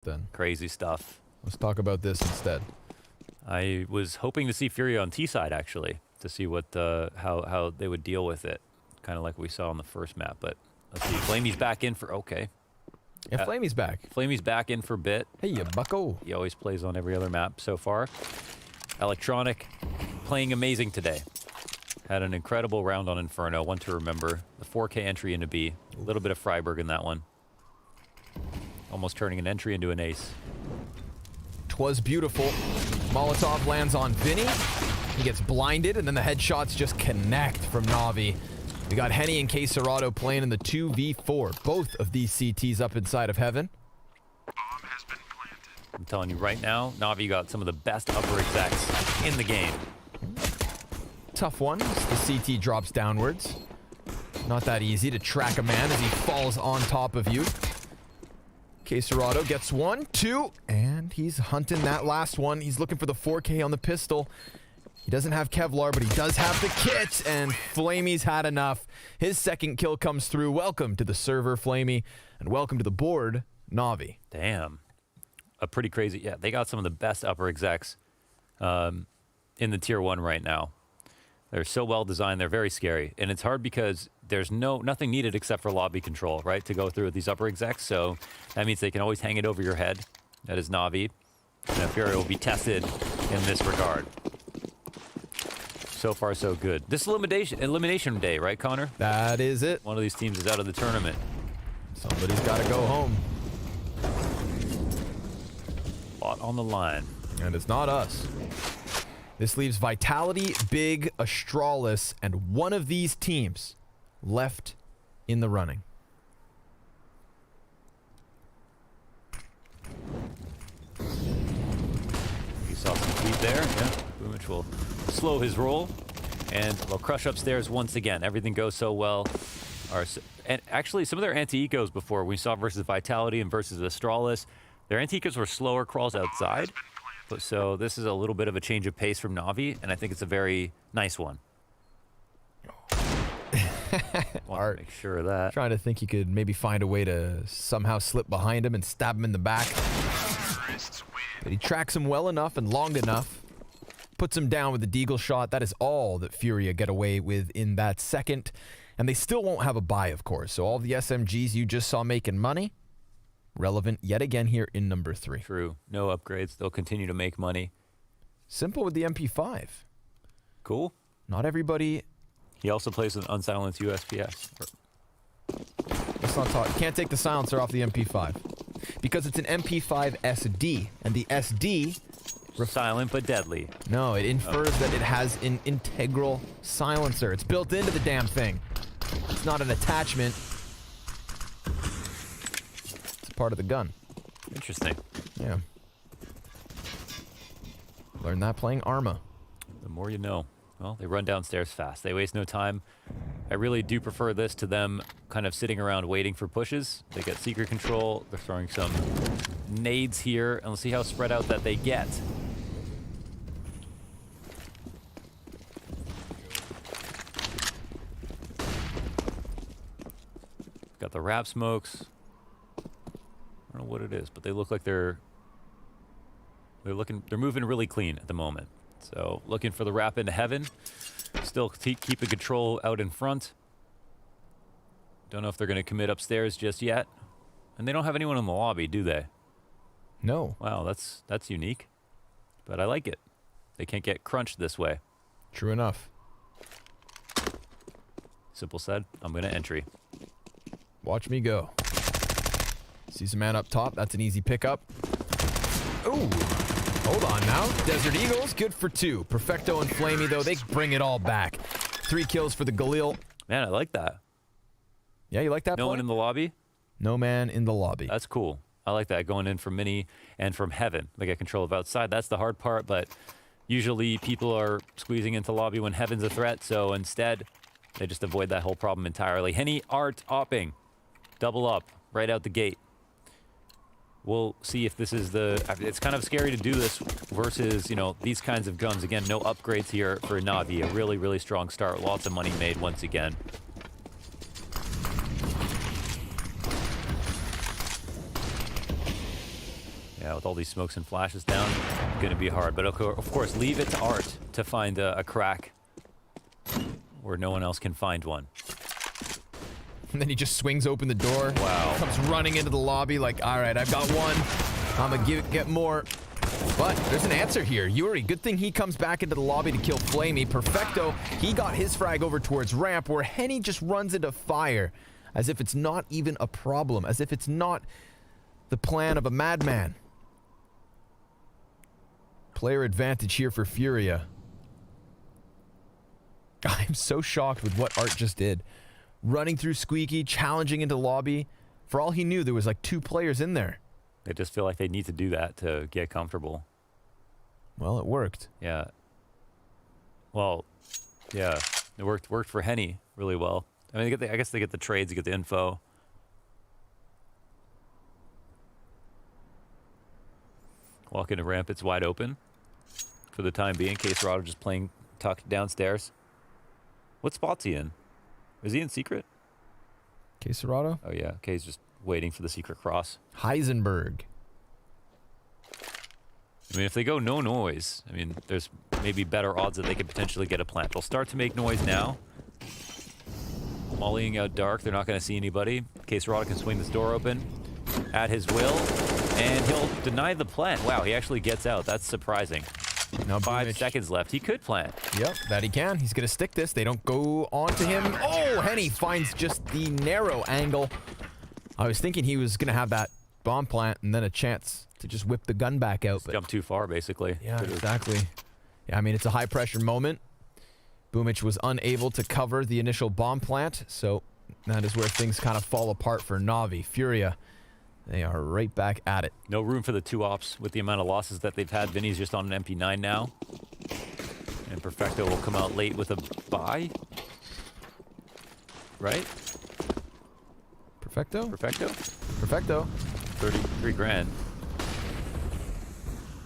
Then Crazy stuff. let's talk about this instead. I was hoping to see Furia on T side actually, to see what how they would deal with it, kind of like we saw on the first map. But let's see, Flamey's back in for Yeah, Flamey's back. Flamey's back in for bit. Hey, you bucko. He always plays on every other map so far. Electronic playing amazing today. Had an incredible round on Inferno, one to remember. The 4K entry into B. A little bit of Freiburg in that one. Almost turning an entry into an ace. 'Twas beautiful. Molotov lands on Vinny. He gets blinded, and then the headshots just connect from Na'Vi. We got Henny and K-Serrato playing in the 2v4. Both of these CTs up inside of heaven. I'm telling you right now, Na'Vi got some of the best upper execs in the game. Tough one. The CT drops downwards. Not that easy to track a man as he falls on top of you. K-Serrato gets 1, 2, and he's hunting that last one. He's looking for the 4K on the pistol. He doesn't have Kevlar, but he does have the kit, and Flamey's had enough. His second kill comes through. Welcome to the server, Flamey, and welcome to the board, Na'Vi. Damn. A pretty crazy... Yeah, they got some of the best upper execs in the tier 1 right now. They're so well designed, they're very scary. And it's hard because there's nothing needed except for lobby control, right, to go through with these upper execs. So that means they can always hang it over your head. That is Na'Vi. And Furia will be tested in this regard. So far, so good. This elimination day, right, Connor? That is it. One of these teams is out of the tournament. Somebody's got to go home. Lot on the line. And it's not us. This leaves Vitality, Big, Astralis, and one of these teams left in the running. You saw some speed there. Yeah, Boomich will slow his roll, and they'll crush upstairs once again. Everything goes so well. And actually, some of their anti-ecos before we saw versus Vitality and versus Astralis, their anti-ecos were slower crawls outside. So this is a little bit of a change of pace from Na'Vi, and I think it's a very nice one. Want to make sure of that. Trying to think you could maybe find a way to somehow slip behind him and stab him in the back. But he tracks him well enough and long enough. Puts him down with the deagle shot. That is all that Furia get away with in that second. And they still won't have a buy, of course. So all the SMGs you just saw making money, relevant yet again here in number 3. True. No upgrades. They'll continue to make money. Simple with the MP5. Cool. Not everybody... He also plays with unsilenced USPS. Let's not talk. Can't take the silencer off the MP5. Because it's an MP5 SD. And the SD... Silent but deadly. No, it infers that it has an integral silencer. It's built into the damn thing. It's not an attachment. It's a part of the gun. Interesting. Yeah. Learned that playing Arma. The more you know. Well, they run downstairs fast. They waste no time. I really do prefer this to them kind of sitting around waiting for pushes. They get secret control. They're throwing some nades here, and let's see how spread out that they get. Got the wrap smokes. I don't know what it is, but they look like they're moving really clean at the moment. So looking for the wrap into heaven. Still keeping control out in front. Don't know if they're going to commit upstairs just yet. And they don't have anyone in the lobby, do they? No. Wow, that's unique. But I like it. They can't get crunched this way. True enough. Simple said, I'm going to entry. Watch me go. Sees a man up top. That's an easy pickup. Ooh. Hold on now. Desert Eagles, good for 2. Perfecto and Flamey, though, they bring it all back. 3 kills for the Galil. Man, I like that. Yeah, you like that No play? one in the lobby? No man in the lobby. That's cool. I like that, going in from mini and from heaven. They get control of outside. That's the hard part, but usually people are squeezing into lobby when heaven's a threat, so instead, they just avoid that whole problem entirely. Henny, Art, opping. Double up, right out the gate. We'll see if this is the... It's kind of scary to do this versus, you know, these kinds of guns. Again, no upgrades here for Na'Vi. A really, really strong start. Lots of money made once again. Yeah, with all these smokes and flashes down, going to be hard. But of course, leave it to Art to find a crack where no one else can find one. And then he just swings open the door. Wow. Comes running into the lobby like, all right, I've got one. I'm going to get more. But there's an answer here. Yuri, good thing he comes back into the lobby to kill Flamey. Perfecto, he got his frag over towards ramp, where Henny just runs into fire. As if it's not even a problem. As if it's not the plan of a madman. Player advantage here for Furia. I'm so shocked with what Art just did. Running through Squeaky, challenging into lobby. For all he knew, there was like 2 players in there. They just feel like they need to do that to get comfortable. Well, it worked. Yeah. Well, yeah, it worked for Henny really well. I mean, I guess they get the trades, they get the info. Walk into ramp, it's wide open for the time being. Caserado just playing tucked downstairs. What spot's he in? Is he in secret? Caserado? Oh, yeah. Okay, he's just waiting for the secret cross. Heisenberg. I mean, if they go no noise, I mean, there's maybe better odds that they could potentially get a plant. They'll start to make noise now. Mollying out dark. They're not going to see anybody. Caserado can swing this door open at his will, and he'll deny the plant. Wow, he actually gets out. That's surprising. Now 5 seconds left. He could plant. Yep, that he can. He's going to stick this. They don't go onto him. Oh, Henny finds just the narrow angle. I was thinking he was going to have that bomb plant and then a chance to just whip the gun back out. But jump too far, basically. Yeah, exactly. Yeah, I mean, it's a high-pressure moment. Boomich was unable to cover the initial bomb plant, so that is where things kind of fall apart for Na'Vi. Furia, they are right back at it. No room for the 2 ops with the amount of losses that they've had. Vinny's just on an MP9 now. And Perfecto will come out late with a buy. Right? Perfecto? Perfecto? Perfecto. 33 grand.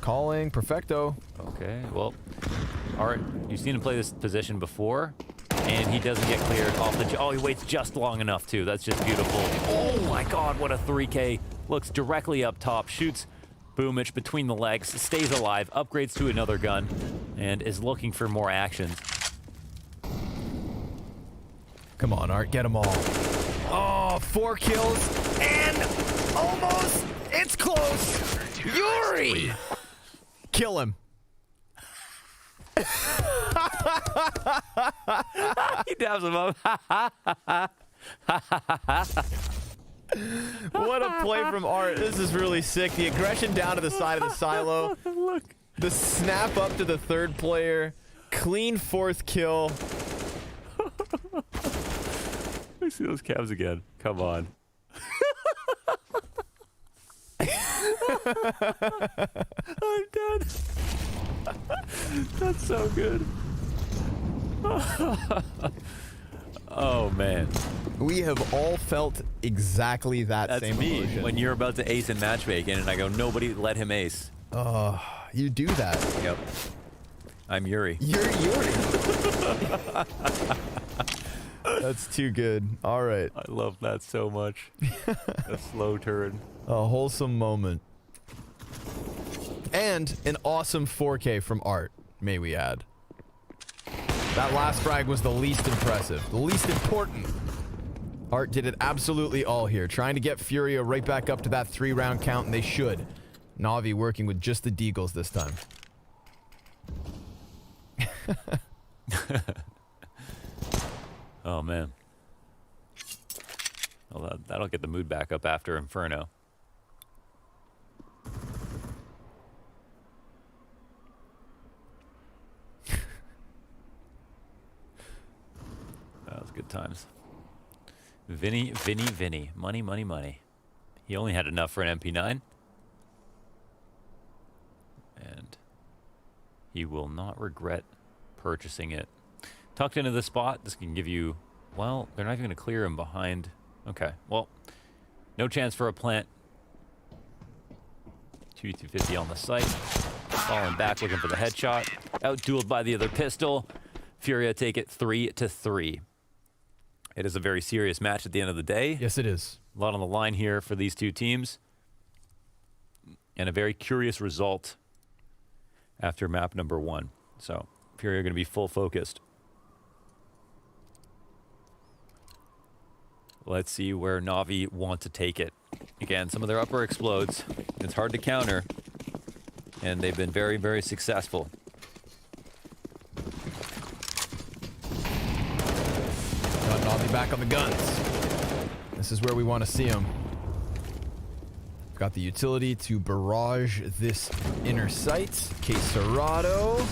Calling Perfecto. Okay, well, Art, you've seen him play this position before, and he doesn't get cleared off the... Oh, he waits just long enough, too. That's just beautiful. Oh, my God, what a 3K. Looks directly up top, shoots Boomich between the legs, stays alive, upgrades to another gun, and is looking for more actions. Come on, Art, get them all. Oh, 4 kills, and almost, it's close. Yuri! Kill him. He dabs him up. What a play from Art. This is really sick. The aggression down to the side of the silo. Look. The snap up to the 3rd player. Clean 4th kill. Let me see those calves again. Come on. I'm dead. That's so good. Oh, man. We have all felt exactly that That's same me emotion. when you're about to ace in matchmaking, and I go, nobody let him ace. Oh, you do that. Yep. I'm Yuri. You're Yuri. That's too good. All right. I love that so much. A slow turn. A wholesome moment. And an awesome 4K from Art, may we add. That last frag was the least impressive, the least important. Art did it absolutely all here, trying to get Furia right back up to that 3-round count, and they should. Na'Vi working with just the deagles this time. Oh, man. Well, that'll get the mood back up after Inferno. That was good times. Vinny. Money, money, money. He only had enough for an MP9. And he will not regret purchasing it. Tucked into the spot, this can give you... Well, they're not even going to clear him behind... Okay, well, no chance for a plant. 250 on the site. Falling back, looking for the headshot. Out-dueled by the other pistol. Furia take it 3-3. It is a very serious match at the end of the day. Yes, it is. A lot on the line here for these two teams. and a very curious result after map number 1. So Furia are going to be full focused. Let's see where Na'Vi want to take it. Again, some of their upper explodes. It's hard to counter, and they've been very, very successful. Got Na'Vi back on the guns. This is where we want to see him. Got the utility to barrage this inner sight. Quesarado.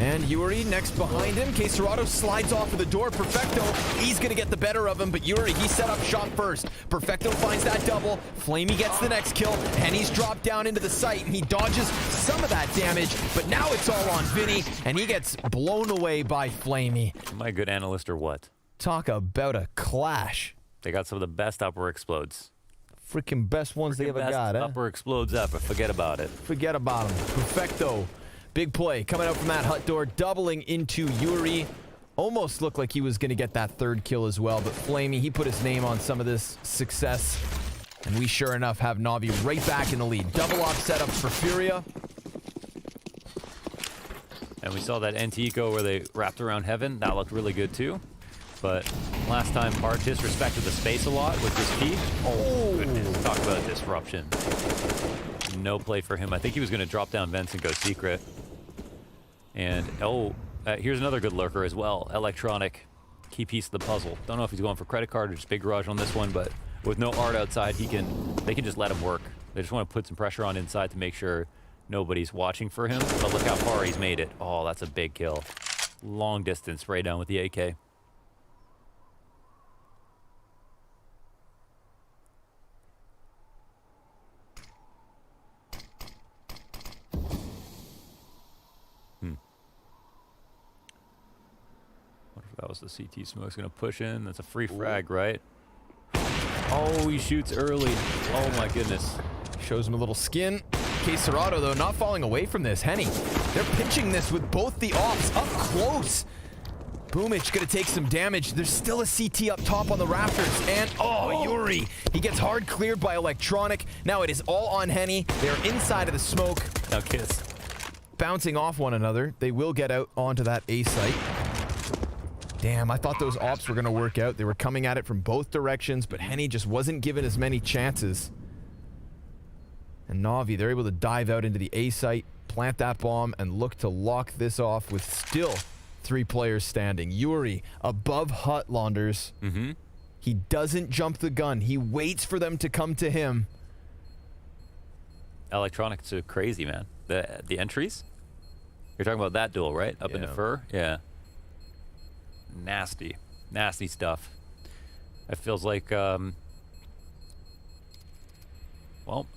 And Yuri next behind him. Quesarado slides off of the door. Perfecto, he's going to get the better of him, but Yuri, he set up shop first. Perfecto finds that double. Flamey gets the next kill, and he's dropped down into the site, and he dodges some of that damage, but now it's all on Vinny, and he gets blown away by Flamey. Am I a good analyst or what? Talk about a clash. They got some of the best upper explodes. Freaking best ones they ever Best got, eh? upper explodes ever. Forget about it. Forget about him. Perfecto. Big play coming out from that hut door, doubling into Yuri. Almost looked like he was going to get that third kill as well, but Flamey, he put his name on some of this success. And we sure enough have Na'Vi right back in the lead. Double off setups for Furia. And we saw that NT-eco where they wrapped around Heaven. That looked really good too. But last time, Art disrespected the space a lot with his feet. Oh, goodness. Talk about disruption. No play for him. I think he was going to drop down vents and go secret. And, here's another good lurker as well. Electronic. Key piece of the puzzle. Don't know if he's going for credit card or just big garage on this one, but with no Art outside, they can just let him work. They just want to put some pressure on inside to make sure nobody's watching for him. But look how far he's made it. Oh, that's a big kill. Long distance spray down with the AK. That was the CT smoke's gonna push in. That's a free frag, right? Oh, he shoots early. Oh my goodness. Shows him a little skin. Quesarado, though, not falling away from this. Henny, they're pinching this with both the offs up close. Boomich gonna take some damage. There's still a CT up top on the rafters. And, Yuri, he gets hard cleared by Electronic. Now it is all on Henny. They're inside of the smoke. Now kiss. Bouncing off one another. They will get out onto that A site. Damn, I thought those ops were going to work out. They were coming at it from both directions, but Henny just wasn't given as many chances. And Na'Vi, they're able to dive out into the A site, plant that bomb, and look to lock this off with still 3 players standing. Yuri, above hut, Launders. Mm-hmm. He doesn't jump the gun. He waits for them to come to him. Electronics are crazy, man. The entries? You're talking about that duel, right? Up into Fur? Yeah. Nasty. Nasty stuff. It feels like, well,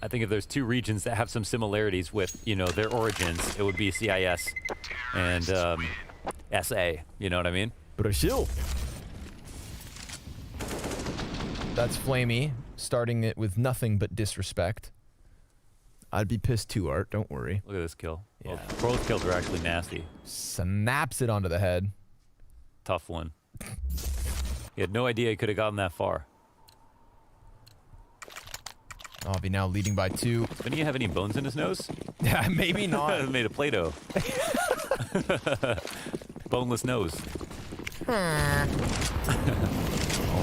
I think if there's 2 regions that have some similarities with, their origins, it would be CIS and SA. You know what I mean? Brazil. That's Flamey, starting it with nothing but disrespect. I'd be pissed too, Art. Don't worry. Look at this kill. Yeah. Well, both kills are actually nasty. Snaps it onto the head. Tough one. He had no idea he could have gotten that far. I'll be now leading by 2. Does Vinny have any bones in his nose? Yeah, maybe not. Made of Play-Doh. Boneless nose. All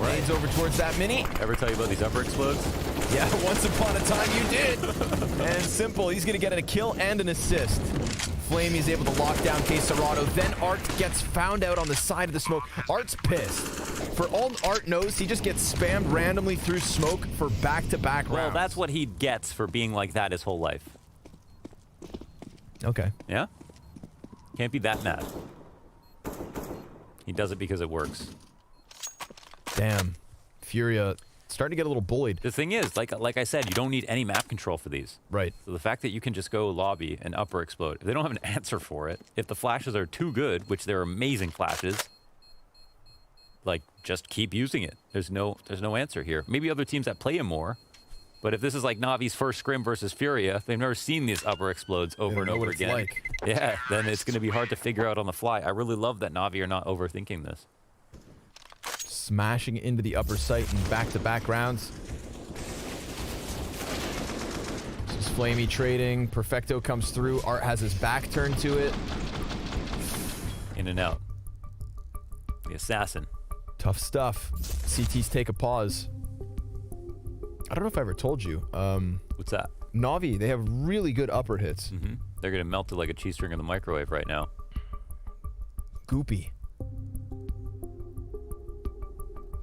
right. He's over towards that mini. Ever tell you about these upper explodes? Yeah, once upon a time you did. And simple, he's going to get a kill and an assist. Flamey's able to lock down Quesarado. Then Art gets found out on the side of the smoke. Art's pissed. For all Art knows, he just gets spammed randomly through smoke for back-to-back rounds. Well, that's what he gets for being like that his whole life. Okay. Yeah? Can't be that mad. He does it because it works. Damn. Furia starting to get a little bullied. The thing is, like I said, you don't need any map control for these. Right. So the fact that you can just go lobby and upper explode, if they don't have an answer for it, if the flashes are too good, which they're amazing flashes, like, just keep using it. There's no answer here. Maybe other teams that play him more, but if this is like Navi's first scrim versus Furia, they've never seen these upper explodes over and over again. Like. Yeah, then it's going to be hard to figure out on the fly. I really love that Navi are not overthinking this. Smashing into the upper site in back-to-back rounds. This is Flamey trading. Perfecto comes through. Art has his back turned to it. In and out. The assassin. Tough stuff. CTs take a pause. I don't know if I ever told you. What's that? Navi, they have really good upper hits. Mm-hmm. They're going to melt it like a cheese string in the microwave right now. Goopy.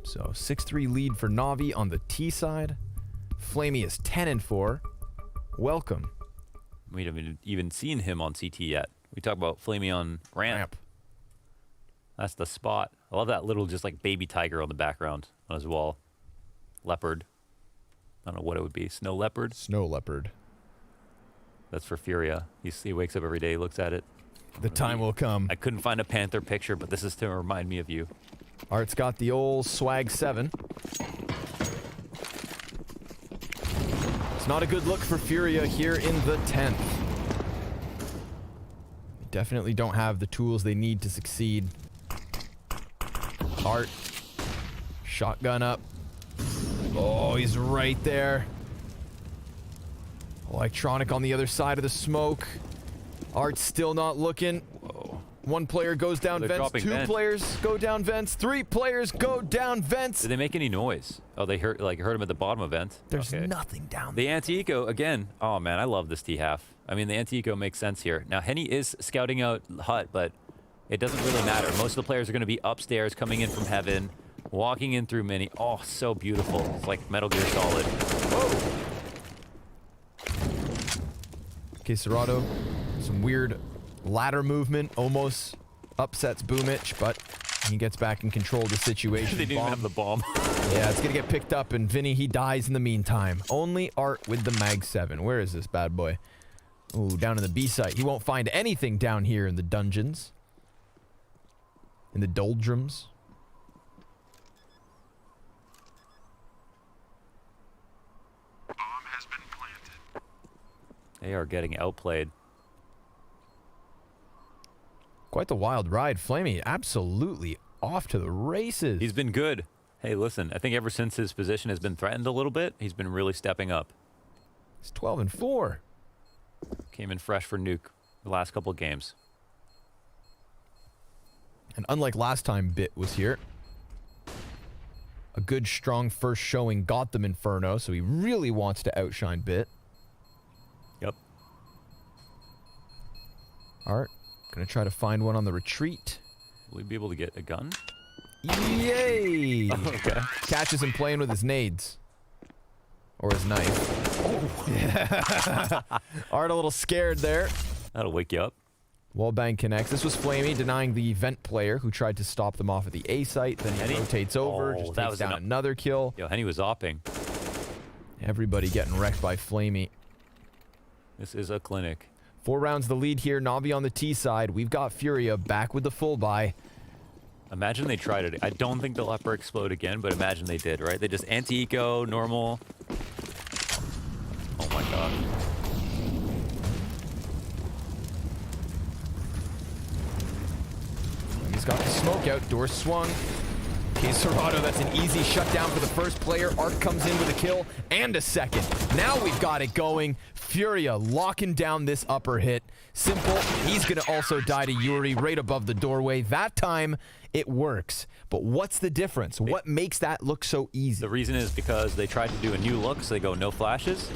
So 6-3 lead for Navi on the T side. Flamey is 10-4. Welcome. We haven't even seen him on CT yet. We talk about Flamey on ramp. That's the spot. I love that little just like baby tiger on the background on his wall. Leopard. I don't know what it would be. Snow leopard? Snow leopard. That's for Furia. He wakes up every day, looks at it. The time will come. I couldn't find a panther picture, but this is to remind me of you. Art's got the old swag 7. It's not a good look for Furia here in the 10th. They definitely don't have the tools they need to succeed. Art. Shotgun up. Oh, he's right there. Electronic on the other side of the smoke. Art's still not looking. Whoa. One player goes down vents. Two players go down vents. 3 players go down vents. Did they make any noise? Oh, they heard him at the bottom of vent. There's nothing down there. The anti-eco, again. Oh, man, I love this T-half. I mean, the anti-eco makes sense here. Now, Henny is scouting out Hut, but it doesn't really matter. Most of the players are going to be upstairs, coming in from heaven, walking in through mini. Oh, so beautiful. It's like Metal Gear Solid. Whoa! Okay, Serato, some weird ladder movement, almost upsets Boomich, but he gets back in control of the situation. They didn't even have the bomb. Yeah, it's gonna get picked up, and Vinny, he dies in the meantime. Only Art with the Mag 7. Where is this bad boy? Ooh, down in the B site. He won't find anything down here in the dungeons. In the doldrums. They are getting outplayed. Quite the wild ride. Flamey absolutely off to the races. He's been good. Hey, listen, I think ever since his position has been threatened a little bit, he's been really stepping up. He's 12-4. Came in fresh for Nuke the last couple of games. And unlike last time Bit was here, a good, strong first showing got them Inferno, so he really wants to outshine Bit. Yep. Art, gonna try to find one on the retreat. Will he be able to get a gun? Yay! Okay. Catches him playing with his nades. Or his knife. Oh. Art a little scared there. That'll wake you up. Wallbang connects. This was Flamey denying the vent player who tried to stop them off at the A site. Then he rotates over, just takes down another kill. Yo, Henny was opping. Everybody getting wrecked by Flamey. This is a clinic. 4 rounds the lead here. Navi on the T side. We've got Furia back with the full buy. Imagine they tried it. I don't think they'll upper explode again, but imagine they did, right? They just anti-eco, normal. Oh my god. He's got the smoke out. Door swung. Okay, Serato, that's an easy shutdown for the first player. Art comes in with a kill and a second. Now we've got it going. Furia locking down this upper hit. Simple. He's going to also die to Yuri right above the doorway. That time, it works. But what's the difference? What makes that look so easy? The reason is because they tried to do a new look, so they go no flashes.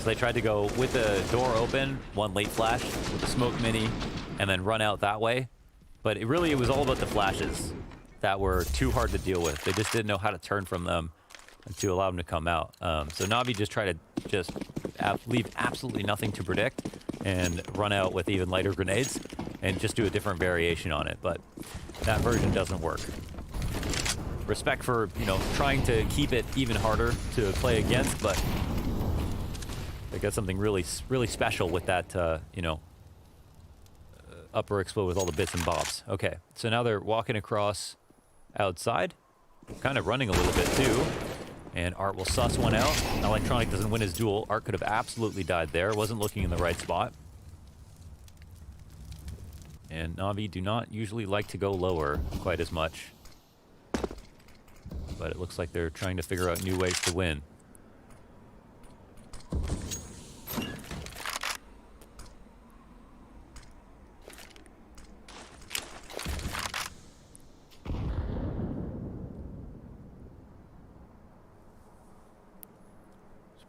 So they tried to go with the door open, one late flash with the smoke mini, and then run out that way. But it was all about the flashes that were too hard to deal with. They just didn't know how to turn from them to allow them to come out. So Navi just tried to leave absolutely nothing to predict and run out with even lighter grenades and just do a different variation on it. But that version doesn't work. Respect for, trying to keep it even harder to play against, but they got something really, really special with that, upper explode with all the bits and bobs. Okay, so now they're walking across outside, kind of running a little bit too, and Art will suss one out. Electronic doesn't win his duel. Art could have absolutely died there. Wasn't looking in the right spot. And Navi do not usually like to go lower quite as much, but it looks like they're trying to figure out new ways to win.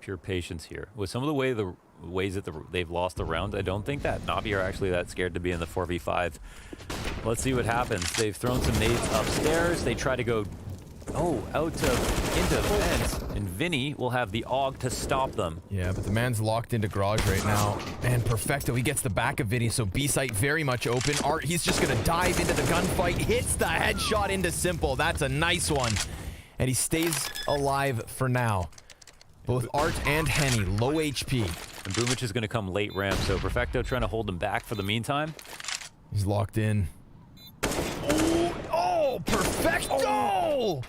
pure patience here. With some of the ways that they've lost the round, I don't think that Navi are actually that scared to be in the 4v5. Let's see what happens. They've thrown some nades upstairs. They try to go, into vents, and Vinny will have the AUG to stop them. Yeah, but the man's locked into garage right now. And Perfecto, he gets the back of Vinny, so B-site very much open. Art, he's just gonna dive into the gunfight, hits the headshot into Simple. That's a nice one. And he stays alive for now. Both Art and Henny, low HP. And Boomich is gonna come late ramp, so Perfecto trying to hold him back for the meantime. He's locked in. Oh, Perfecto! Oh.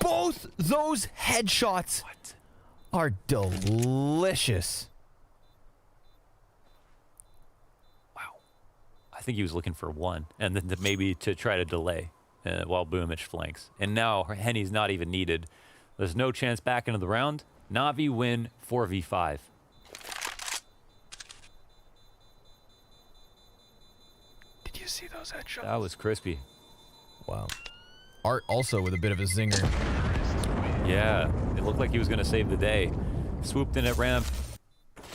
Both those headshots are delicious. Wow. I think he was looking for one, and then maybe to try to delay while Boomich flanks. And now Henny's not even needed. There's no chance back into the round. Navi win 4v5. Did you see those headshots? That was crispy. Wow. Art also with a bit of a zinger. Yeah, it looked like he was going to save the day. Swooped in at ramp,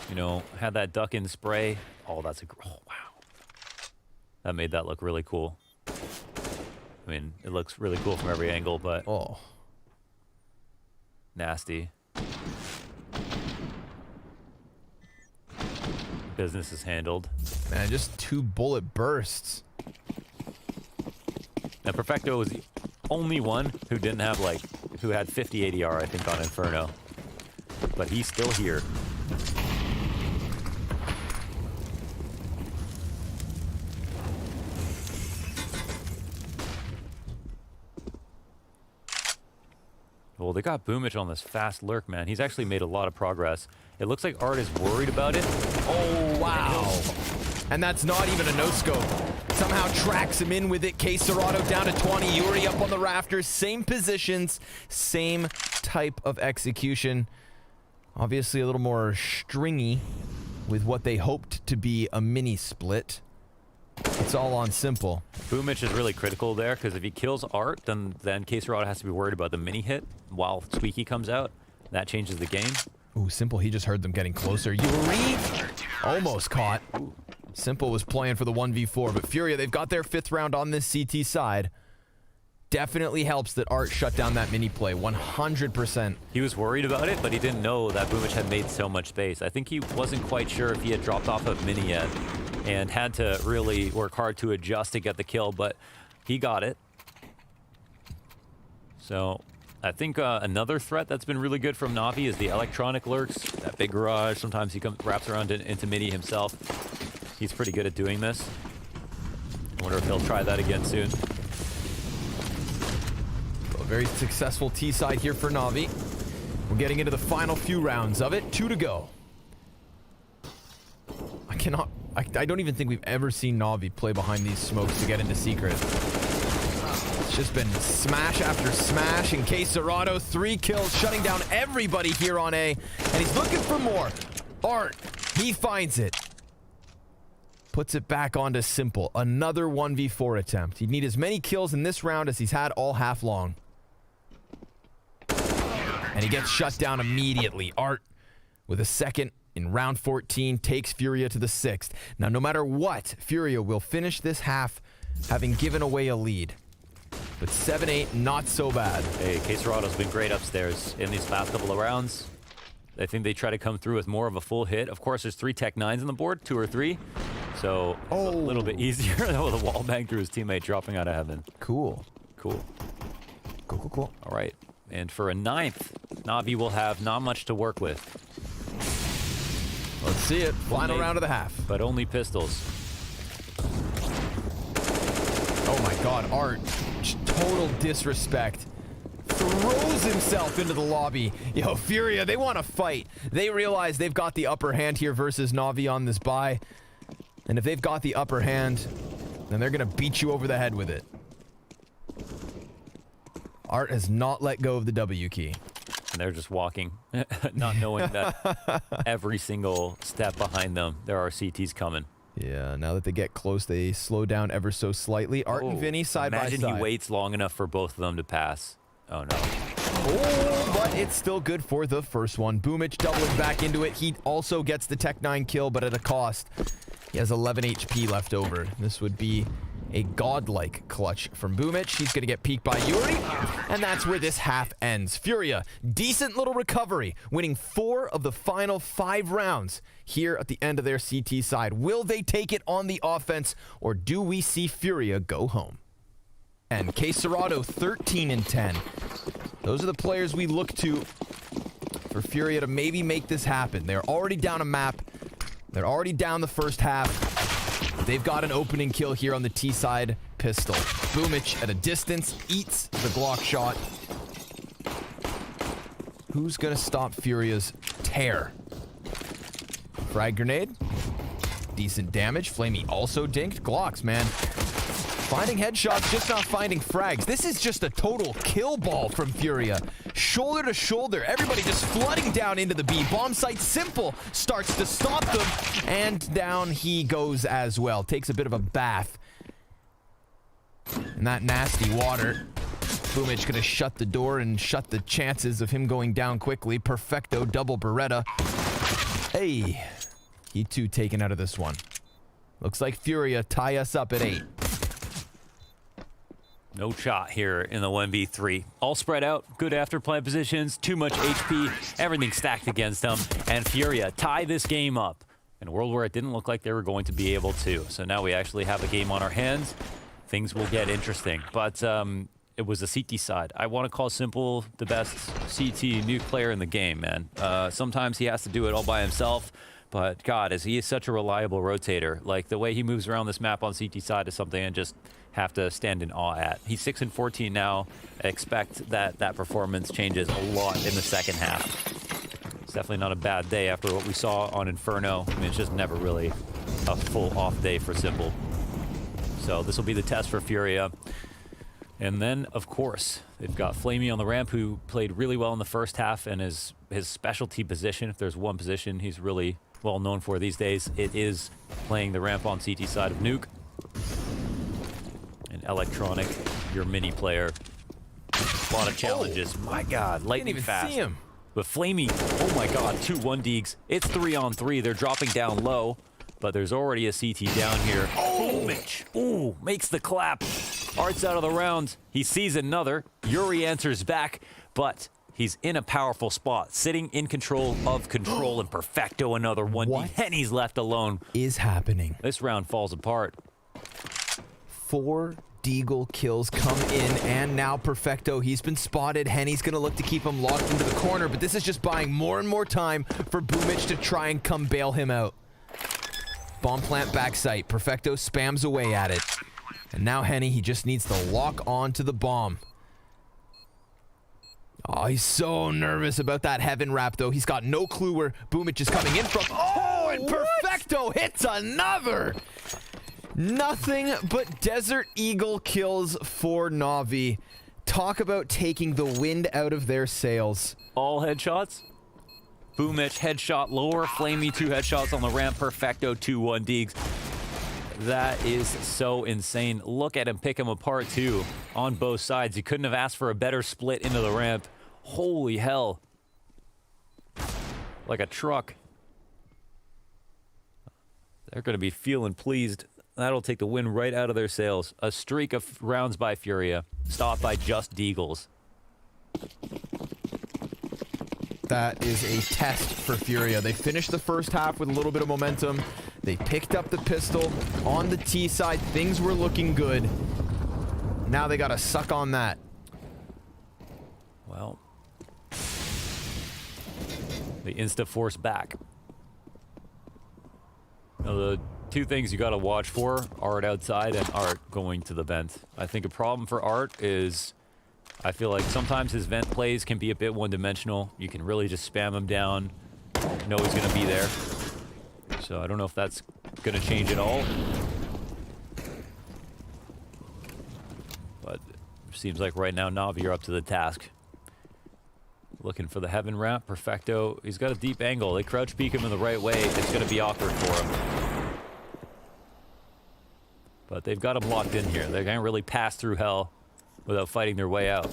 you know, had that duck in spray. Oh, that's oh, wow. That made that look really cool. I mean, it looks really cool from every angle, but nasty. Business is handled. Man, just 2 bullet bursts. And Perfecto was the only one who didn't have, like, who had 50 ADR, I think, on Inferno. But he's still here. Well, they got Boomich on this fast lurk, man. He's actually made a lot of progress. It looks like Art is worried about it. Oh, wow. And that's not even a no-scope. Somehow tracks him in with it. K Serato down to 20. Yuri up on the rafters. Same positions. Same type of execution. Obviously a little more stringy with what they hoped to be a mini split. It's all on Simple. Boomich is really critical there, because if he kills Art, then K Serato has to be worried about the mini hit while Squeaky comes out. That changes the game. Ooh, Simple, he just heard them getting closer. Yuri almost caught. Simple was playing for the 1v4, but Furia, they've got their 5th round on this CT side. Definitely helps that Art shut down that mini play, 100%. He was worried about it, but he didn't know that Boomich had made so much space. I think he wasn't quite sure if he had dropped off of mini yet and had to really work hard to adjust to get the kill, but he got it. So I think another threat that's been really good from Navi is the electronic lurks, that big garage. Sometimes he wraps around into mini himself. He's pretty good at doing this. I wonder if he'll try that again soon. A very successful T side here for Navi. We're getting into the final few rounds of it. 2 to go. I don't even think we've ever seen Navi play behind these smokes to get into secret. It's just been smash after smash, and K Serato 3 kills, shutting down everybody here on A, and he's looking for more. Art, he finds it. Puts it back onto Simple. Another 1v4 attempt. He'd need as many kills in this round as he's had all half long. And he gets shut down immediately. Art, with a second in round 14, takes Furia to the 6th. Now, no matter what, Furia will finish this half having given away a lead. But 7-8, not so bad. Hey, K Serato's been great upstairs in these last couple of rounds. I think they try to come through with more of a full hit. Of course, there's 3 Tech 9s on the board, 2 or 3. So it's a little bit easier. With a wall bang through his teammate dropping out of heaven. Cool. Cool. Cool. All right. And for a 9th, Navi will have not much to work with. Let's see it. Final round of the half. But only pistols. Oh my god, Art. Total disrespect. Throws himself into the lobby. Yo, Furia, they want to fight. They realize they've got the upper hand here versus Navi on this buy. And if they've got the upper hand, then they're going to beat you over the head with it. Art has not let go of the W key. And they're just walking, not knowing that every single step behind them, there are CTs coming. Yeah, now that they get close, they slow down ever so slightly. Art and Vinny side by side. Imagine he waits long enough for both of them to pass. Oh, no. Oh, but it's still good for the first one. Boomich doubling back into it. He also gets the Tech 9 kill, but at a cost. He has 11 HP left over. This would be a godlike clutch from Boomich. He's going to get peeked by Yuri, and that's where this half ends. Furia, decent little recovery, winning 4 of the final 5 rounds here at the end of their CT side. Will they take it on the offense, or do we see Furia go home? And Serato, 13 and 10. Those are the players we look to for Furia to maybe make this happen. They're already down a map. They're already down the first half. They've got an opening kill here on the T-side pistol. Boomich at a distance eats the Glock shot. Who's going to stop Furia's tear? Frag grenade. Decent damage. Flamey also dinked. Glocks, man. Finding headshots, just not finding frags. This is just a total kill ball from Furia. Shoulder to shoulder, everybody just flooding down into the B. Bomb site Simple starts to stop them, and down he goes as well. Takes a bit of a bath in that nasty water. Boomich gonna shut the door and shut the chances of him going down quickly. Perfecto, double Beretta. Hey, he too taken out of this one. Looks like Furia tie us up at 8. No shot here in the 1v3. All spread out, good after-play positions, too much HP, everything stacked against them, and Furia tie this game up in a world where it didn't look like they were going to be able to. So now we actually have a game on our hands. Things will get interesting, but it was the CT side. I want to call Simple the best CT Nuke player in the game, man. Sometimes he has to do it all by himself, but God, he is such a reliable rotator. Like, the way he moves around this map on CT side is something I just have to stand in awe at. He's 6 and 14 now. I expect that performance changes a lot in the second half. It's definitely not a bad day after what we saw on Inferno. I mean, it's just never really a full off day for Simple. So this will be the test for Furia. And then, of course, they've got Flamey on the ramp, who played really well in the first half, and his specialty position, if there's one position he's really well known for these days, it is playing the ramp on CT side of Nuke. And Electronic, your mini player. A lot of challenges. Oh, my God, lightning fast. Didn't even see him. But Flamey, oh my God, 2 1-deeks. It's 3-on-3. They're dropping down low, but there's already a CT down here. Oh, Mitch. Ooh, makes the clap. Art's out of the round. He sees another. Yuri answers back, but he's in a powerful spot, sitting in control of control, and Perfecto another 1D. What and he's left alone. Is happening? This round falls apart. 4 Deagle kills come in, and now Perfecto, he's been spotted. Henny's gonna look to keep him locked into the corner, but this is just buying more and more time for Boomich to try and come bail him out. Bomb plant backsite. Perfecto spams away at it. And now Henny, he just needs to lock on to the bomb. Oh, he's so nervous about that heaven wrap, though. He's got no clue where Boomich is coming in from. Oh, and Perfecto hits another! Nothing but Desert Eagle kills for Na'Vi. Talk about taking the wind out of their sails. All headshots. Boomich headshot lower. Flamey 2 headshots on the ramp. Perfecto 2 1-deeks. That is so insane. Look at him pick him apart too on both sides. He couldn't have asked for a better split into the ramp. Holy hell. Like a truck. They're going to be feeling pleased. That'll take the wind right out of their sails. A streak of rounds by Furia, stopped by just Deagles. That is a test for Furia. They finished the first half with a little bit of momentum. They picked up the pistol on the T side. Things were looking good. Now they got to suck on that. Well, they insta-force back. Now, the 2 things you got to watch for: Art outside and Art going to the vent. I think a problem for Art is, I feel like sometimes his vent plays can be a bit one-dimensional. You can really just spam him down, know he's going to be there. So I don't know if that's going to change at all. But it seems like right now Na'Vi are up to the task. Looking for the heaven ramp. Perfecto, he's got a deep angle. They crouch peek him in the right way. It's going to be awkward for him. But they've got him locked in here. They can't really pass through hell without fighting their way out.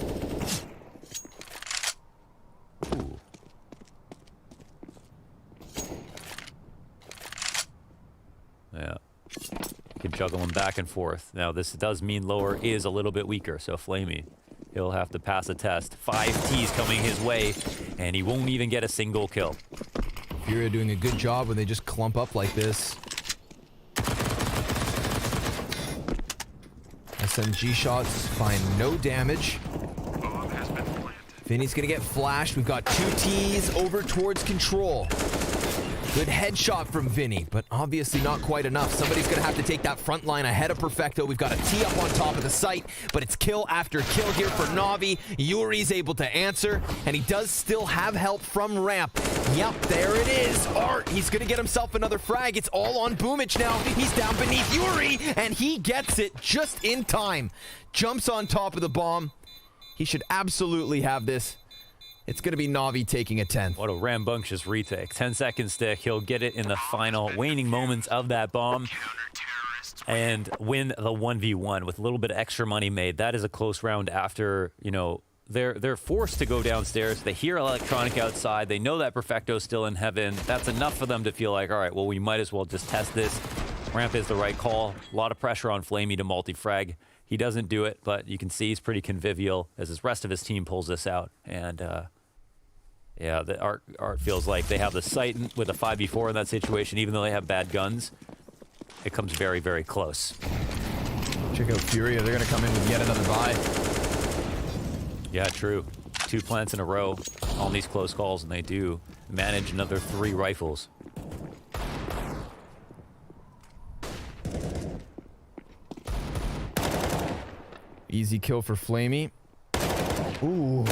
Yeah. Can juggle him back and forth. Now, this does mean lower is a little bit weaker, so Flamey, he'll have to pass a test. 5 T's coming his way, and he won't even get a single kill. Furia doing a good job when they just clump up like this. SMG shots find no damage. Vinny's gonna get flashed. We've got 2 T's over towards control. Good headshot from Vinny, but obviously not quite enough. Somebody's gonna have to take that front line ahead of Perfecto. We've got a T up on top of the site, but it's kill after kill here for Navi. Yuri's able to answer, and he does still have help from ramp. Yep, there it is. Art, he's gonna get himself another frag. It's all on Boomich now. He's down beneath Yuri, and he gets it just in time. Jumps on top of the bomb. He should absolutely have this. It's going to be Navi taking a 10th. What a rambunctious retake. 10-second stick. He'll get it in the final waning moments of that bomb and win the 1v1 with a little bit of extra money made. That is a close round after, you know, they're forced to go downstairs. They hear electronic outside. They know that Perfecto's still in heaven. That's enough for them to feel like, all right, well, we might as well just test this. Ramp is the right call. A lot of pressure on Flamey to multi-frag. He doesn't do it, but you can see he's pretty convivial as the rest of his team pulls this out. And, yeah, the Art feels like they have the sight with a 5v4 in that situation, even though they have bad guns. It comes very, very close. Check out Furia. They're going to come in with yet another buy. Yeah, true. 2 plants in a row on these close calls, and they do manage another 3 rifles. Easy kill for Flamey. Ooh.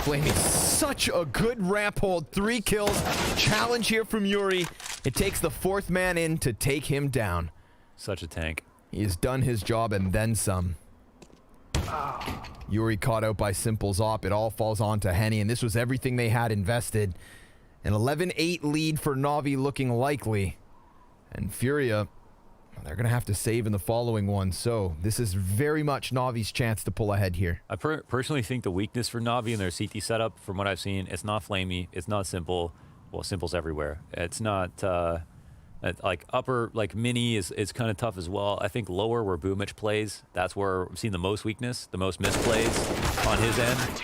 Flamey, such a good ramp hold. 3 kills. Challenge here from Yuri. It takes the 4th man in to take him down. Such a tank. He has done his job and then some. Yuri caught out by Simple's op. It all falls on to Henny, and this was everything they had invested. An 11-8 lead for Navi looking likely. And Furia, they're going to have to save in the following one, so this is very much Navi's chance to pull ahead here. I personally think the weakness for Navi and their CT setup, from what I've seen, it's not Flamey, it's not Simple. Well, Simple's everywhere. It's not, like, upper, like, mini is kind of tough as well. I think lower, where Boomich plays, that's where I've seen the most weakness, the most misplays on his end.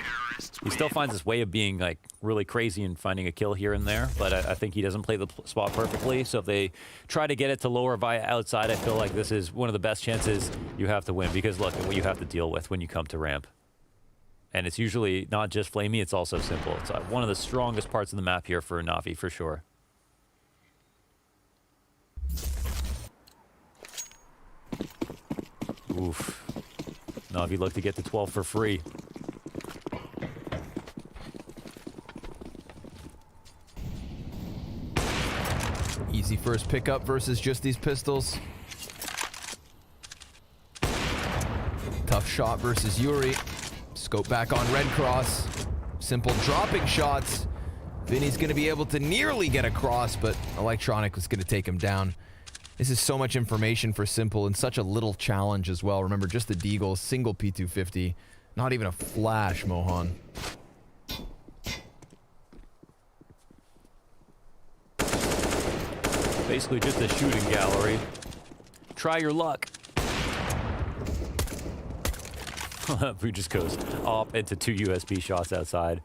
He still finds his way of being, like, really crazy and finding a kill here and there, but I think he doesn't play the spot perfectly. So if they try to get it to lower via outside, I feel like this is one of the best chances you have to win, because look at what you have to deal with when you come to ramp. And it's usually not just Flamey, it's also Simple. It's one of the strongest parts of the map here for Navi, for sure. Oof. Navi look to get to 12 for free. Easy first pickup versus just these pistols. Tough shot versus Yuri. Scope back on Red Cross. Simple dropping shots. Vinny's going to be able to nearly get across, but Electronic was going to take him down. This is so much information for Simple and such a little challenge as well. Remember, just the Deagle, single P250. Not even a flash, Mohan. Basically just a shooting gallery. Try your luck. Who just goes up into 2 USB shots outside.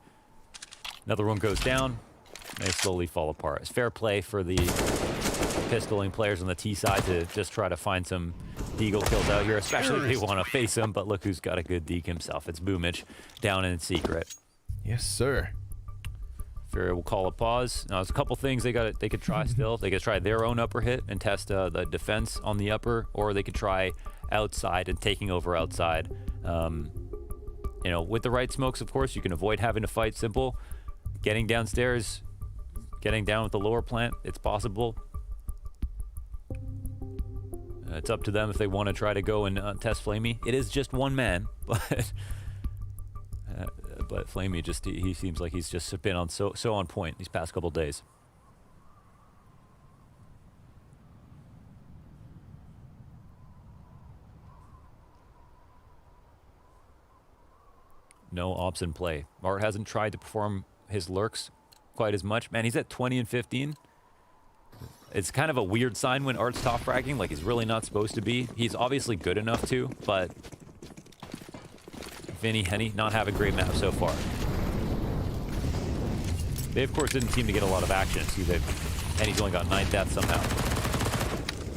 Another one goes down. They slowly fall apart. It's fair play for the pistoling players on the T side to just try to find some Deagle kills out here, especially if they want to face him. But look who's got a good deke himself. It's Boomich down in secret. Yes, sir. Furia will call a pause. Now, there's a couple things they could try still. They could try their own upper hit and test the defense on the upper, or they could try outside and taking over outside. You know, with the right smokes, of course, you can avoid having to fight Simple. Getting downstairs, getting down with the lower plant, it's possible. It's up to them if they want to try to go and test Flamey. It is just one man, but Flamey just, he seems like he's just been on so on point these past couple days. No ops in play. Mart hasn't tried to perform his lurks quite as much. Man, he's at 20 and 15. It's kind of a weird sign when Art's top fragging, like he's really not supposed to be. He's obviously good enough to, but Vinny, Henny, not have a great map so far. They, of course, didn't seem to get a lot of action. See, Henny's only got 9 deaths somehow.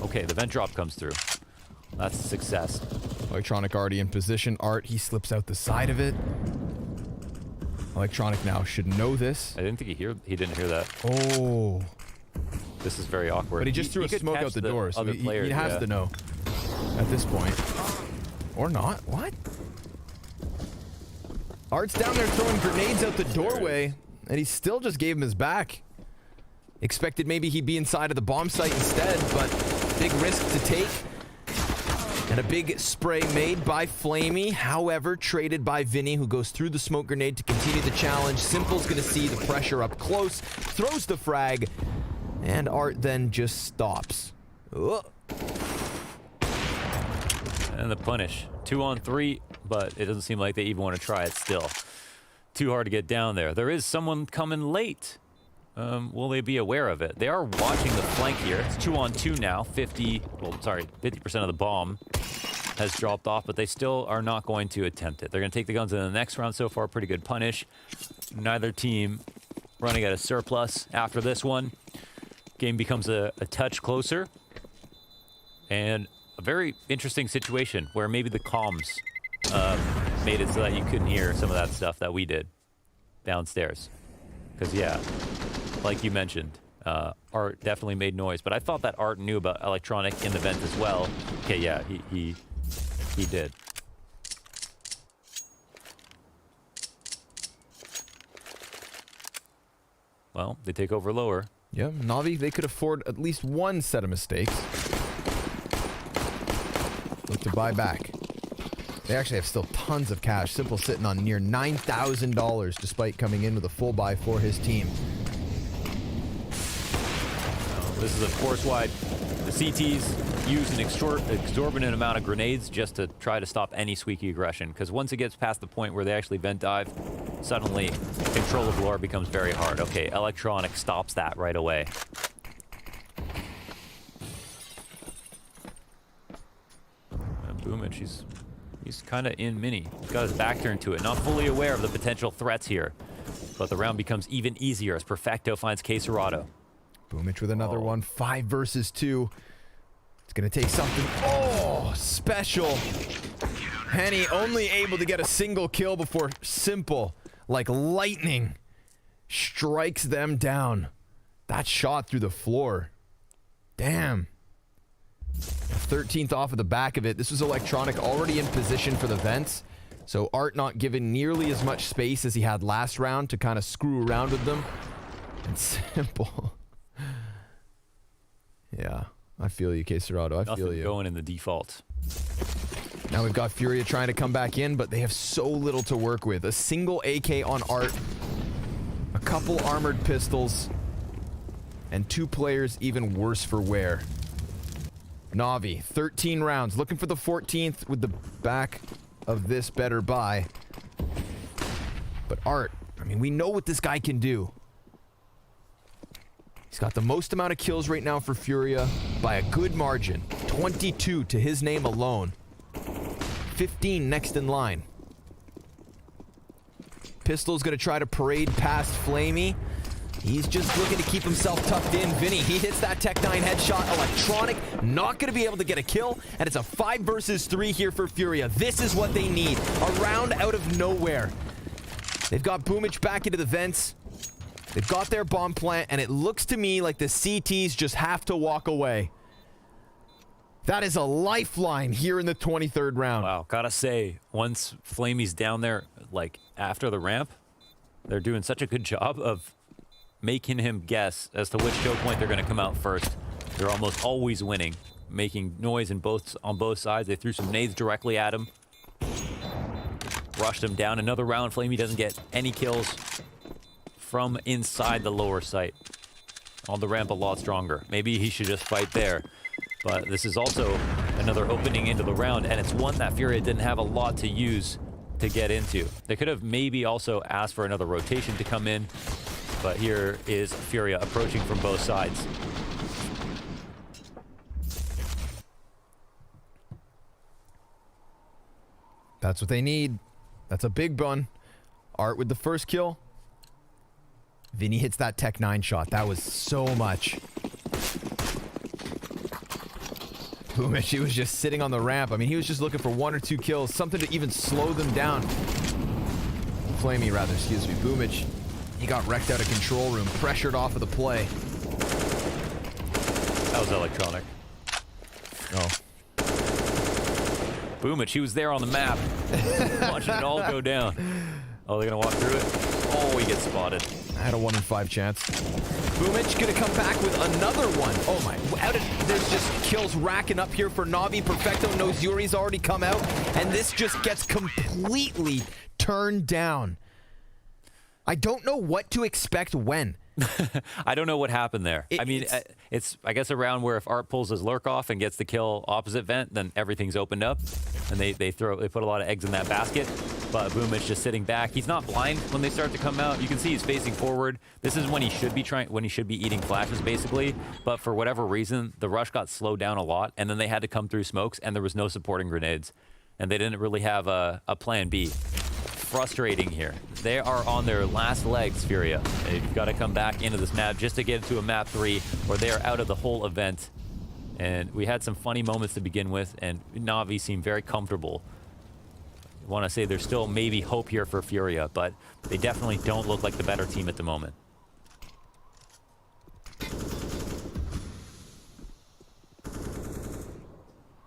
Okay, the vent drop comes through. That's a success. Electronic already in position. Art, he slips out the side of it. Electronic now should know this. I didn't think he didn't hear that. Oh. This is very awkward. But he just threw a could smoke catch out the door, so he has to know at this point. Or not. What? Art's down there throwing grenades out the doorway, and he still just gave him his back. Expected maybe he'd be inside of the bomb site instead, but big risk to take. And a big spray made by Flamey, however, traded by Vinny, who goes through the smoke grenade to continue the challenge. Simple's gonna see the pressure up close, throws the frag, and Art then just stops. Ugh. And the punish. 2 on 3, but it doesn't seem like they even want to try it still. Too hard to get down there. There is someone coming late. Will they be aware of it? They are watching the flank here. It's 2 on 2 now. 50% of the bomb has dropped off, but they still are not going to attempt it. They're going to take the guns in the next round so far. Pretty good punish. Neither team running at a surplus after this one. Game becomes a touch closer. And a very interesting situation where maybe the comms made it so that you couldn't hear some of that stuff that we did downstairs. Because, yeah, like you mentioned, Art definitely made noise. But I thought that Art knew about electronic in the vent as well. Okay, yeah, he did. Well, they take over lower. Yeah, Navi, they could afford at least one set of mistakes. Look to buy back. They actually have still tons of cash. Simple sitting on near $9,000 despite coming in with a full buy for his team. This is, of course, why the CTs use an exorbitant amount of grenades just to try to stop any squeaky aggression. Because once it gets past the point where they actually vent dive, suddenly control of lore becomes very hard. Okay, electronic stops that right away. And Boomich, he's kind of in mini. He's got his back turned to it, not fully aware of the potential threats here. But the round becomes even easier as Perfecto finds Caserado. Boomich with another one. 5 versus 2. It's going to take something. Oh, special. Henny only able to get a single kill before Simple, like lightning, strikes them down. That shot through the floor. Damn. 13th off of the back of it. This was Electronic already in position for the vents. So Art not given nearly as much space as he had last round to kind of screw around with them. And Simple. Yeah, I feel you, Caserado. I feel you. Going in the default. Now we've got Furia trying to come back in, but they have so little to work with. A single AK on Art, a couple armored pistols, and 2 players even worse for wear. Navi, 13 rounds, looking for the 14th with the back of this better buy. But Art, I mean, we know what this guy can do. He's got the most amount of kills right now for Furia by a good margin. 22 to his name alone. 15 next in line. Pistol's gonna try to parade past Flamey. He's just looking to keep himself tucked in. Vinny, he hits that Tech 9 headshot. Electronic, not gonna be able to get a kill. And it's a 5 versus 3 here for Furia. This is what they need. A round out of nowhere. They've got Boomich back into the vents. They've got their bomb plant, and it looks to me like the CTs just have to walk away. That is a lifeline here in the 23rd round. Wow, gotta say, once Flamey's down there, like, after the ramp, they're doing such a good job of making him guess as to which choke point they're going to come out first. They're almost always winning, making noise on both sides. They threw some nades directly at him. Rushed him down. Another round, Flamey doesn't get any kills from inside the lower site. On the ramp, a lot stronger. Maybe he should just fight there. But this is also another opening into the round, and it's one that Furia didn't have a lot to use to get into. They could have maybe also asked for another rotation to come in, but here is Furia approaching from both sides. That's what they need. That's a big bun. Art with the first kill. Vinny hits that Tech 9 shot. That was so much. Boomish, he was just sitting on the ramp. I mean, he was just looking for 1 or 2 kills. Something to even slow them down. Flamey, rather, excuse me. Boomich, he got wrecked out of control room. Pressured off of the play. That was electronic. Oh. Boomich, he was there on the map. Watching it all go down. Oh, they're going to walk through it? Oh, he gets spotted. I had a 1 in 5 chance. Boomich gonna come back with another one. Oh my, there's just kills racking up here for Navi. Perfecto knows Yuri's already come out, and this just gets completely turned down. I don't know what to expect when. I don't know what happened there. It's I guess around where if Art pulls his lurk off and gets the kill opposite vent, then everything's opened up, and they put a lot of eggs in that basket. But Boomich just sitting back. He's not blind when they start to come out. You can see he's facing forward. This is when he should be eating flashes basically. But for whatever reason, the rush got slowed down a lot, and then they had to come through smokes, and there was no supporting grenades, and they didn't really have a plan B. Frustrating here. They are on their last legs, Furia. They've got to come back into this map just to get to a map 3 where they are out of the whole event. And we had some funny moments to begin with, and Navi seemed very comfortable. I want to say there's still maybe hope here for Furia, but they definitely don't look like the better team at the moment.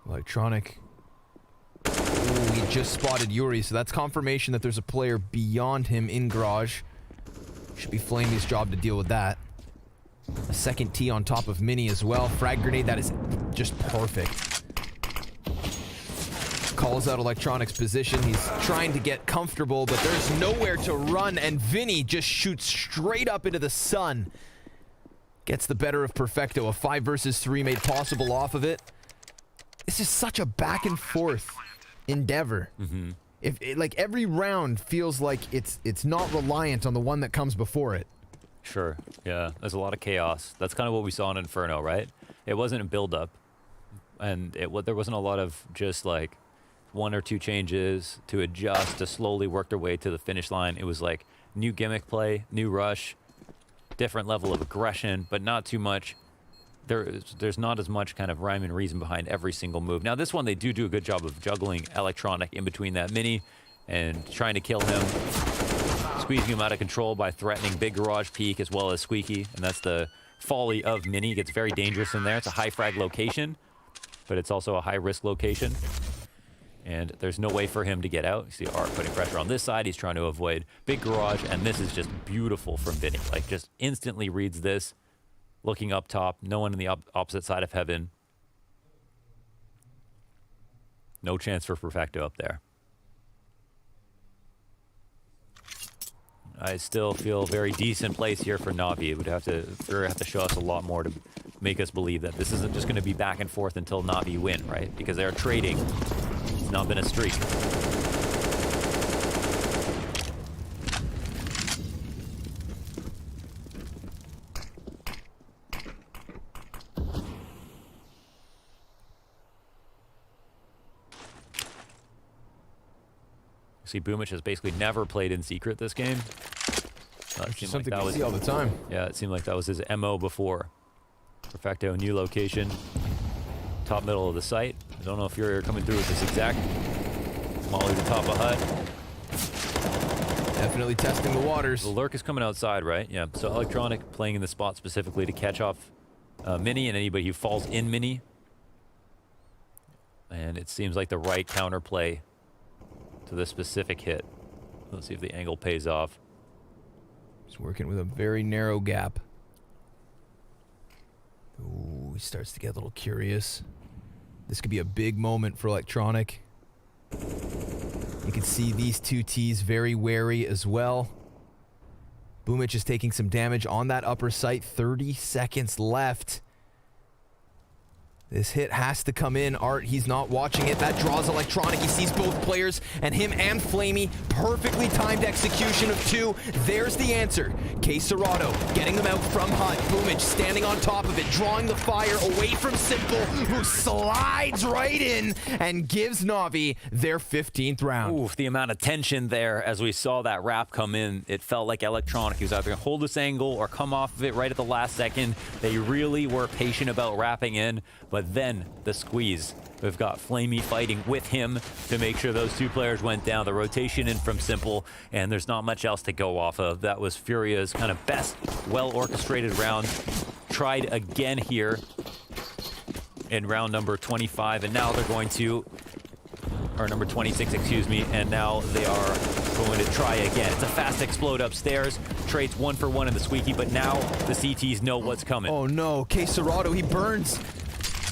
Electronic. Ooh, he just spotted Yuri, so that's confirmation that there's a player beyond him in garage. Should be Flamey's job to deal with that. A second T on top of Mini as well. Frag grenade, that is just perfect. Calls out Electronic's position. He's trying to get comfortable, but there's nowhere to run, and Vinny just shoots straight up into the sun. Gets the better of Perfecto. A 5 versus 3 made possible off of it. This is such a back and forth endeavor. Like every round feels like it's not reliant on the one that comes before it. Sure. Yeah. There's a lot of chaos. That's kind of what we saw in Inferno, right? It wasn't a build-up, and there wasn't a lot of just like 1 or 2 changes to adjust to slowly work their way to the finish line. It was like new gimmick play, new rush, different level of aggression, but not too much. There's not as much kind of rhyme and reason behind every single move. Now this one, they do a good job of juggling Electronic in between that Mini and trying to kill him, squeezing him out of control by threatening Big Garage Peak as well as Squeaky, and that's the folly of Mini. It gets very dangerous in there. It's a high frag location, but it's also a high risk location, and there's no way for him to get out. You see Art putting pressure on this side. He's trying to avoid Big Garage, and this is just beautiful from Vinny. Like, just instantly reads this. Looking up top, no one in the opposite side of heaven. No chance for Perfecto up there. I still feel very decent place here for Navi. It would have to show us a lot more to make us believe that this isn't just going to be back and forth until Navi win, right? Because they're trading. It's not been a streak. See, Boomich has basically never played in secret this game. Something we see all the time. Yeah, it seemed like that was his MO before. Perfecto, new location. Top middle of the site. I don't know if you're coming through with this exact. Molly the top of hut. Definitely testing the waters. The lurk is coming outside, right? Yeah, so Electronic playing in the spot specifically to catch off Mini and anybody who falls in Mini. And it seems like the right counterplay to this specific hit. Let's see if the angle pays off. He's working with a very narrow gap. Ooh, he starts to get a little curious. This could be a big moment for Electronic. You can see these two Ts very wary as well. Boomich is taking some damage on that upper site. 30 seconds left. This hit has to come in. Art, he's not watching it. That draws electronic. He sees both players, and him and Flamey. Perfectly timed execution of 2. There's the answer. Serato getting them out from Hut. Boomage standing on top of it, drawing the fire away from Simple, who slides right in and gives Na'Vi their 15th round. Oof, the amount of tension there as we saw that wrap come in, it felt like electronic. He was either going to hold this angle or come off of it right at the last second. They really were patient about wrapping in, but then the squeeze. We've got Flamey fighting with him to make sure those 2 players went down. The rotation in from Simple, and there's not much else to go off of. That was Furia's kind of best, well-orchestrated round. Tried again here in round number 25, and now they're going to, or number 26, excuse me, and now they are going to try again. It's a fast explode upstairs. Trades 1 for 1 in the squeaky, but now the CTs know what's coming. Oh no, Serato, he burns.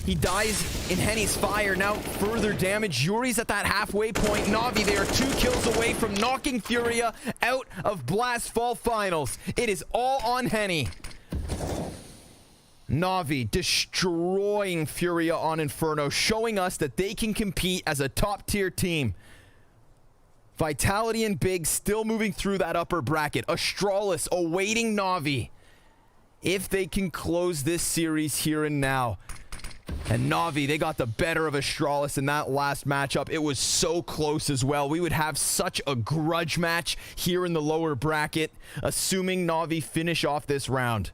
He dies in Henny's fire. Now further damage. Yuri's at that halfway point. Na'Vi, they are 2 kills away from knocking Furia out of Blast Fall Finals. It is all on Henny. Na'Vi destroying Furia on Inferno, showing us that they can compete as a top-tier team. Vitality and Big still moving through that upper bracket. Astralis awaiting Na'Vi if they can close this series here and now. And Na'Vi, they got the better of Astralis in that last matchup. It was so close as well. We would have such a grudge match here in the lower bracket, assuming Na'Vi finish off this round.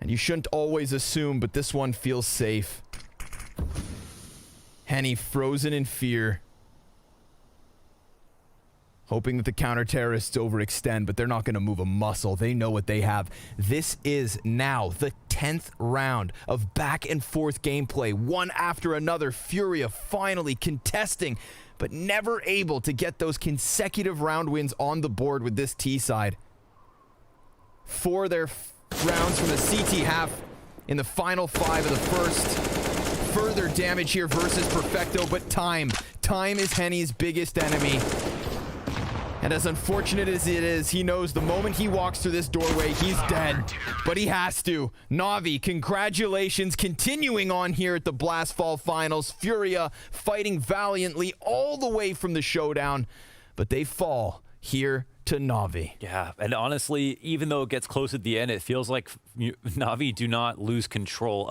And you shouldn't always assume, but this one feels safe. Henny frozen in fear. Hoping that the counter-terrorists overextend, but they're not going to move a muscle. They know what they have. This is now the 10th round of back-and-forth gameplay, one after another. Furia finally contesting, but never able to get those consecutive round wins on the board with this T-side. 4 their rounds from the CT half in the final 5 of the first. Further damage here versus Perfecto, but time. Time is Henny's biggest enemy. And as unfortunate as it is, he knows the moment he walks through this doorway, he's dead. But he has to. Na'Vi, congratulations. Continuing on here at the Blast Fall Finals. Furia fighting valiantly all the way from the showdown. But they fall here to Na'Vi. Yeah, and honestly, even though it gets close at the end, it feels like Na'Vi do not lose control